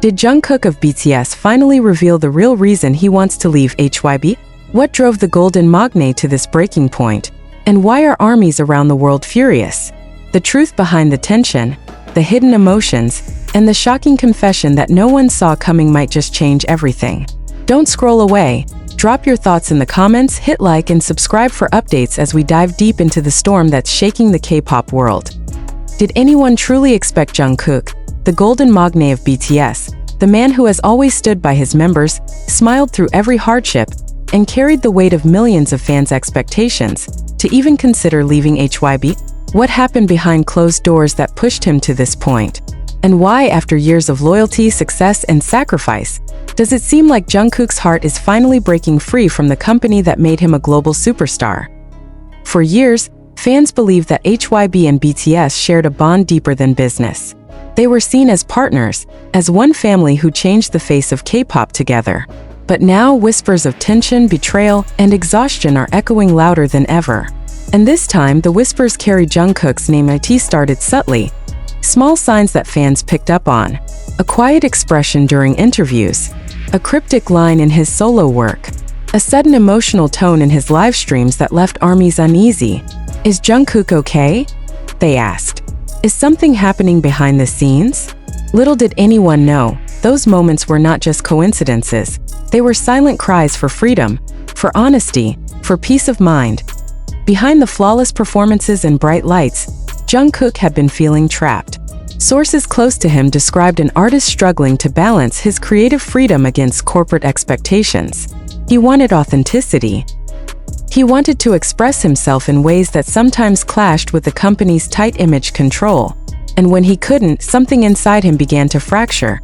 Did Jungkook of BTS finally reveal the real reason he wants to leave HYB? What drove the golden magne to this breaking point? And why are armies around the world furious? The truth behind the tension, the hidden emotions, and the shocking confession that no one saw coming might just change everything. Don't scroll away. Drop your thoughts in the comments, hit like and subscribe for updates as we dive deep into the storm that's shaking the K-pop world. Did anyone truly expect Jungkook, the golden magne of BTS, the man who has always stood by his members, smiled through every hardship, and carried the weight of millions of fans' expectations, to even consider leaving HYB? What happened behind closed doors that pushed him to this point? And why, after years of loyalty, success, and sacrifice, does it seem like Jungkook's heart is finally breaking free from the company that made him a global superstar? For years, fans believed that HYB and BTS shared a bond deeper than business. They were seen as partners, as one family who changed the face of K-pop together. But now, whispers of tension, betrayal, and exhaustion are echoing louder than ever. And this time, the whispers carry Jungkook's name. It started subtly. Small signs that fans picked up on. A quiet expression during interviews. A cryptic line in his solo work. A sudden emotional tone in his live streams that left armies uneasy. Is Jungkook okay? They asked. Is something happening behind the scenes? Little did anyone know, those moments were not just coincidences. They were silent cries for freedom, for honesty, for peace of mind. Behind the flawless performances and bright lights, Jungkook had been feeling trapped. Sources close to him described an artist struggling to balance his creative freedom against corporate expectations. He wanted authenticity. He wanted to express himself in ways that sometimes clashed with the company's tight image control. And when he couldn't, something inside him began to fracture.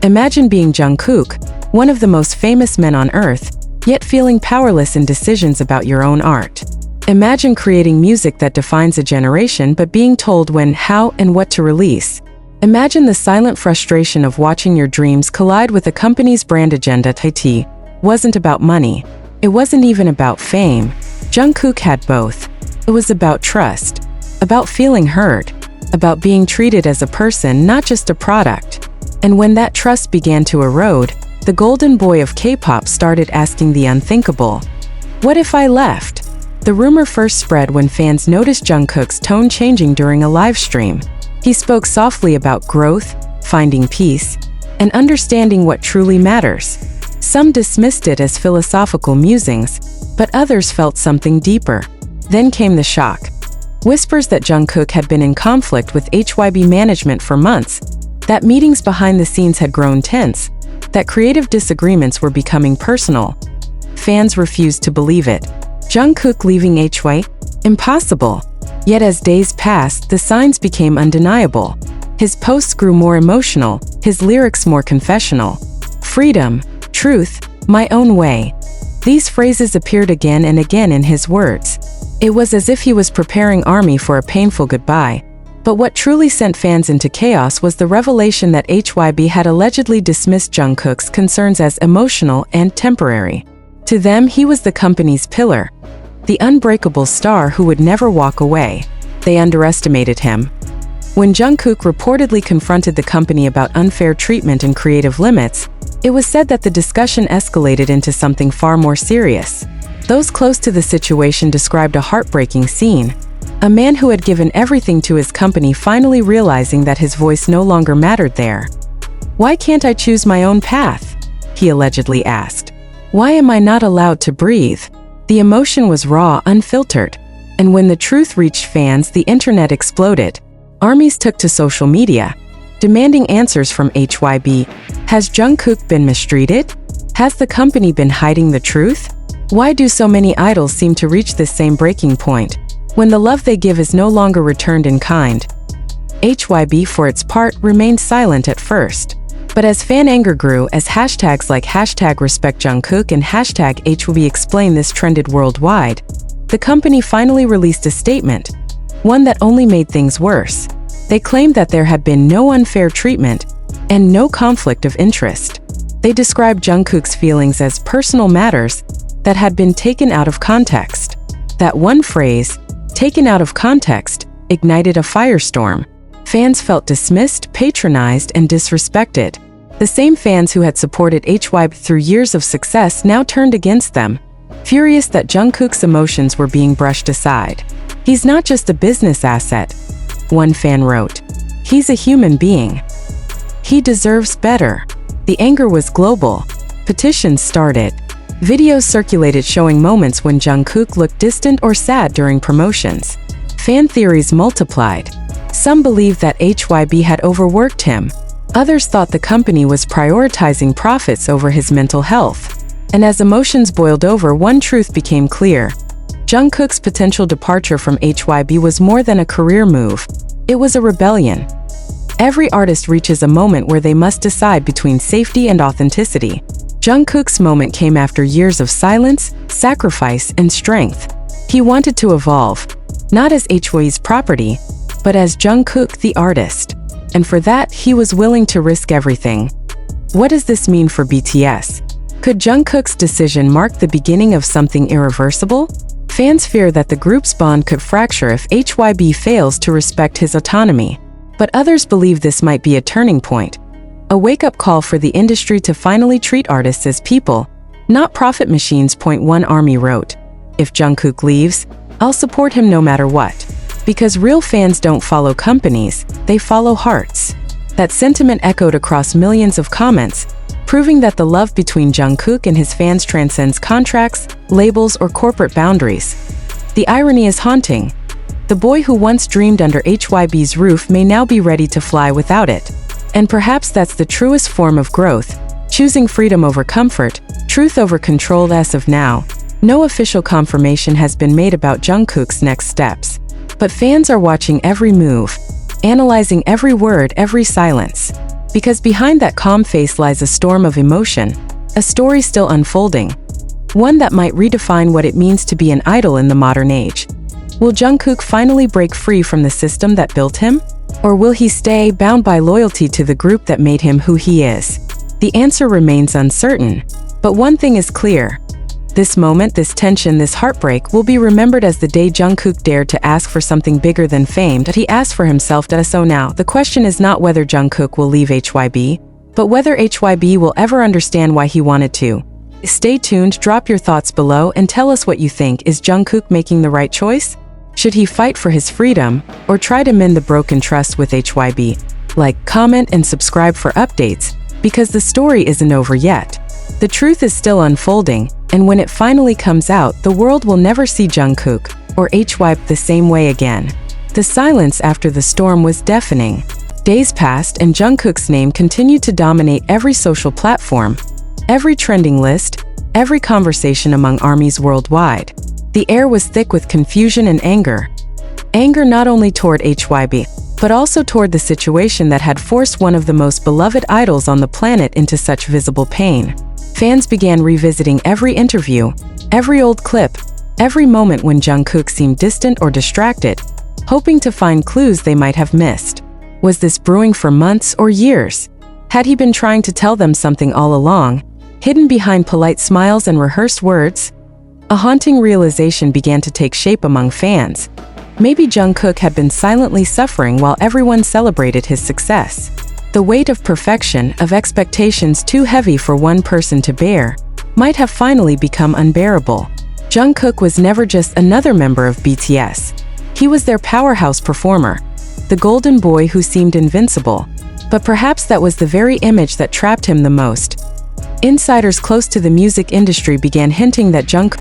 Imagine being Jungkook, one of the most famous men on earth, yet feeling powerless in decisions about your own art. Imagine creating music that defines a generation but being told when, how, and what to release. Imagine the silent frustration of watching your dreams collide with a company's brand agenda. It wasn't about money. It wasn't even about fame. Jungkook had both. It was about trust, about feeling heard, about being treated as a person, not just a product. And when that trust began to erode, the golden boy of K-pop started asking the unthinkable. What if I left? The rumor first spread when fans noticed Jungkook's tone changing during a live stream. He spoke softly about growth, finding peace, and understanding what truly matters. Some dismissed it as philosophical musings, but others felt something deeper. Then came the shock. Whispers that Jungkook had been in conflict with HYB management for months, that meetings behind the scenes had grown tense, that creative disagreements were becoming personal. Fans refused to believe it. Jungkook leaving HYB? Impossible. Yet as days passed, the signs became undeniable. His posts grew more emotional, his lyrics more confessional. Freedom, truth, my own way. These phrases appeared again and again in his words. It was as if he was preparing army for a painful goodbye. But what truly sent fans into chaos was the revelation that HYB had allegedly dismissed Jungkook's concerns as emotional and temporary. To them, he was the company's pillar, the unbreakable star who would never walk away. They underestimated him. When Jungkook reportedly confronted the company about unfair treatment and creative limits, it was said that the discussion escalated into something far more serious. Those close to the situation described a heartbreaking scene. A man who had given everything to his company finally realizing that his voice no longer mattered there. "Why can't I choose my own path?" he allegedly asked. "Why am I not allowed to breathe?" The emotion was raw, unfiltered. And when the truth reached fans, the internet exploded. Armies took to social media, demanding answers from HYB. Has Jungkook been mistreated? Has the company been hiding the truth? Why do so many idols seem to reach this same breaking point, when the love they give is no longer returned in kind? HYB, for its part, remained silent at first. But as fan anger grew, as hashtags like #RespectJungkook and #HYB explain this trended worldwide, the company finally released a statement, one that only made things worse. They claimed that there had been no unfair treatment and no conflict of interest. They described Jungkook's feelings as personal matters that had been taken out of context. That one phrase, taken out of context, ignited a firestorm. Fans felt dismissed, patronized, and disrespected. The same fans who had supported HYB through years of success now turned against them, furious that Jungkook's emotions were being brushed aside. "He's not just a business asset," one fan wrote. "He's a human being. He deserves better." The anger was global. Petitions started. Videos circulated showing moments when Jungkook looked distant or sad during promotions. Fan theories multiplied. Some believed that HYB had overworked him. Others thought the company was prioritizing profits over his mental health. And as emotions boiled over, one truth became clear. Jungkook's potential departure from HYB was more than a career move. It was a rebellion. Every artist reaches a moment where they must decide between safety and authenticity. Jungkook's moment came after years of silence, sacrifice, and strength. He wanted to evolve, not as HYB's property, but as Jungkook the artist. And for that, he was willing to risk everything. What does this mean for BTS? Could Jungkook's decision mark the beginning of something irreversible? Fans fear that the group's bond could fracture if HYB fails to respect his autonomy. But others believe this might be a turning point. A wake-up call for the industry to finally treat artists as people, not profit machines. One army wrote, "If Jungkook leaves, I'll support him no matter what. Because real fans don't follow companies, they follow hearts." That sentiment echoed across millions of comments, proving that the love between Jungkook and his fans transcends contracts, labels, or corporate boundaries. The irony is haunting. The boy who once dreamed under HYB's roof may now be ready to fly without it. And perhaps that's the truest form of growth, choosing freedom over comfort, truth over control. As of now, no official confirmation has been made about Jungkook's next steps. But fans are watching every move, analyzing every word, every silence. Because behind that calm face lies a storm of emotion, a story still unfolding. One that might redefine what it means to be an idol in the modern age. Will Jungkook finally break free from the system that built him? Or will he stay bound by loyalty to the group that made him who he is? The answer remains uncertain. But one thing is clear. This moment, this tension, this heartbreak will be remembered as the day Jungkook dared to ask for something bigger than fame, that he asked for himself. So now, the question is not whether Jungkook will leave HYB, but whether HYB will ever understand why he wanted to. Stay tuned, drop your thoughts below, and tell us what you think. Is Jungkook making the right choice? Should he fight for his freedom, or try to mend the broken trust with HYB? Like, comment, and subscribe for updates, because the story isn't over yet. The truth is still unfolding, and when it finally comes out, the world will never see Jungkook or HYB the same way again. The silence after the storm was deafening. Days passed and Jungkook's name continued to dominate every social platform, every trending list, every conversation among armies worldwide. The air was thick with confusion and anger. Anger not only toward HYB, but also toward the situation that had forced one of the most beloved idols on the planet into such visible pain. Fans began revisiting every interview, every old clip, every moment when Jungkook seemed distant or distracted, hoping to find clues they might have missed. Was this brewing for months or years? Had he been trying to tell them something all along, hidden behind polite smiles and rehearsed words? A haunting realization began to take shape among fans. Maybe Jungkook had been silently suffering while everyone celebrated his success. The weight of perfection, of expectations too heavy for one person to bear, might have finally become unbearable. Jungkook was never just another member of BTS. He was their powerhouse performer, the golden boy who seemed invincible. But perhaps that was the very image that trapped him the most. Insiders close to the music industry began hinting that Jungkook